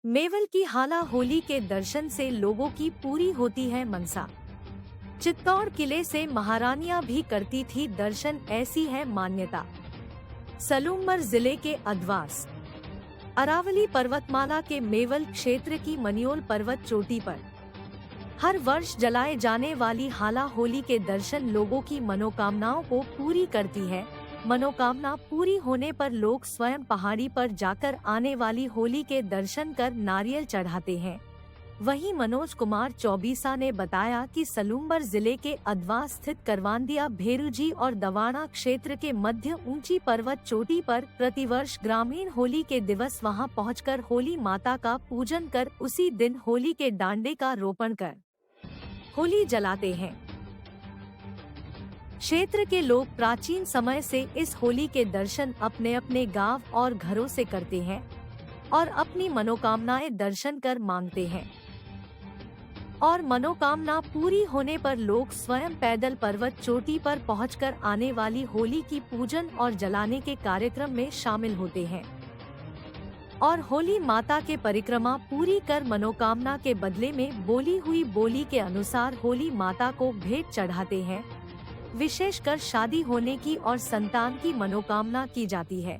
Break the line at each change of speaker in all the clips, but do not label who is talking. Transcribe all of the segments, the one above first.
मेवल की हाला होली के दर्शन से लोगों की पूरी होती है मनसा। चित्तौड़ किले से महारानियां भी करती थी दर्शन, ऐसी है मान्यता। सलूमर जिले के अधवास अरावली पर्वतमाला के मेवल क्षेत्र की मनियोल पर्वत चोटी पर हर वर्ष जलाए जाने वाली हाला होली के दर्शन लोगों की मनोकामनाओं को पूरी करती है। मनोकामना पूरी होने पर लोग स्वयं पहाड़ी पर जाकर आने वाली होली के दर्शन कर नारियल चढ़ाते हैं। वहीं मनोज कुमार चौबीसा ने बताया कि सलूमर जिले के अधवा स्थित करवांदिया, भेरुजी और दवाड़ा क्षेत्र के मध्य ऊंची पर्वत चोटी पर प्रतिवर्ष ग्रामीण होली के दिवस वहां पहुंचकर होली माता का पूजन कर उसी दिन होली के डांडे का रोपण कर होली जलाते हैं। क्षेत्र के लोग प्राचीन समय से इस होली के दर्शन अपने अपने गांव और घरों से करते हैं और अपनी मनोकामनाएं दर्शन कर मांगते हैं और मनोकामना पूरी होने पर लोग स्वयं पैदल पर्वत चोटी पर पहुंचकर आने वाली होली की पूजन और जलाने के कार्यक्रम में शामिल होते हैं और होली माता के परिक्रमा पूरी कर मनोकामना के बदले में बोली हुई बोली के अनुसार होली माता को भेंट चढ़ाते हैं। विशेषकर शादी होने की और संतान की मनोकामना की जाती है।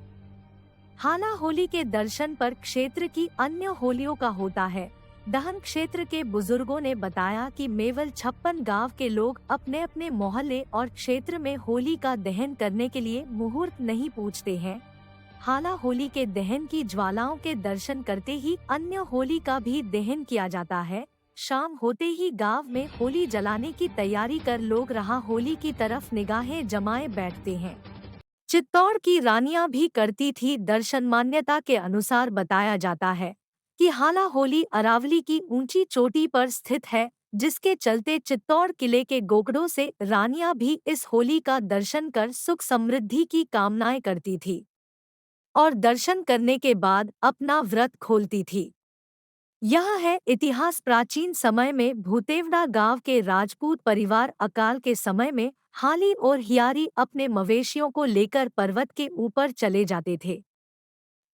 हाला होली के दर्शन पर क्षेत्र की अन्य होलियों का होता है। दहन क्षेत्र के बुजुर्गों ने बताया कि मेवल 56 गांव के लोग अपने अपने मोहल्ले और क्षेत्र में होली का दहन करने के लिए मुहूर्त नहीं पूछते हैं। हाला होली के दहन की ज्वालाओं के दर्शन करते ही अन्य होली का भी दहन किया जाता है। शाम होते ही गांव में होली जलाने की तैयारी कर लोग रहा होली की तरफ निगाहें जमाए बैठते हैं। चित्तौड़ की रानियां भी करती थी दर्शन। मान्यता के अनुसार बताया जाता है कि हाला होली अरावली की ऊंची चोटी पर स्थित है, जिसके चलते चित्तौड़ किले के गोगड़ों से रानियां भी इस होली का दर्शन कर सुख समृद्धि की कामनाएं करती थी और दर्शन करने के बाद अपना व्रत खोलती थी। यह है इतिहास। प्राचीन समय में भूतेवड़ा गांव के राजपूत परिवार अकाल के समय में हाली और हियारी अपने मवेशियों को लेकर पर्वत के ऊपर चले जाते थे।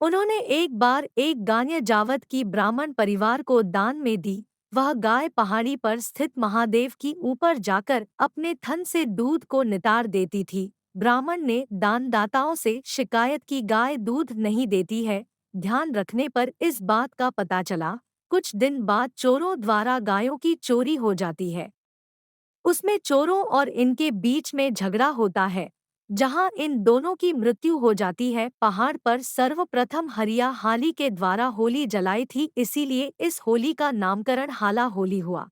उन्होंने एक बार एक गाय जावत की ब्राह्मण परिवार को दान में दी। वह गाय पहाड़ी पर स्थित महादेव की ऊपर जाकर अपने थन से दूध को नितार देती थी। ब्राह्मण ने दानदाताओं से शिकायत की, गाय दूध नहीं देती है। ध्यान रखने पर इस बात का पता चला। कुछ दिन बाद चोरों द्वारा गायों की चोरी हो जाती है। उसमें चोरों और इनके बीच में झगड़ा होता है, जहां इन दोनों की मृत्यु हो जाती है। पहाड़ पर सर्वप्रथम हरिया हाली के द्वारा होली जलाई थी, इसीलिए इस होली का नामकरण हाला होली हुआ।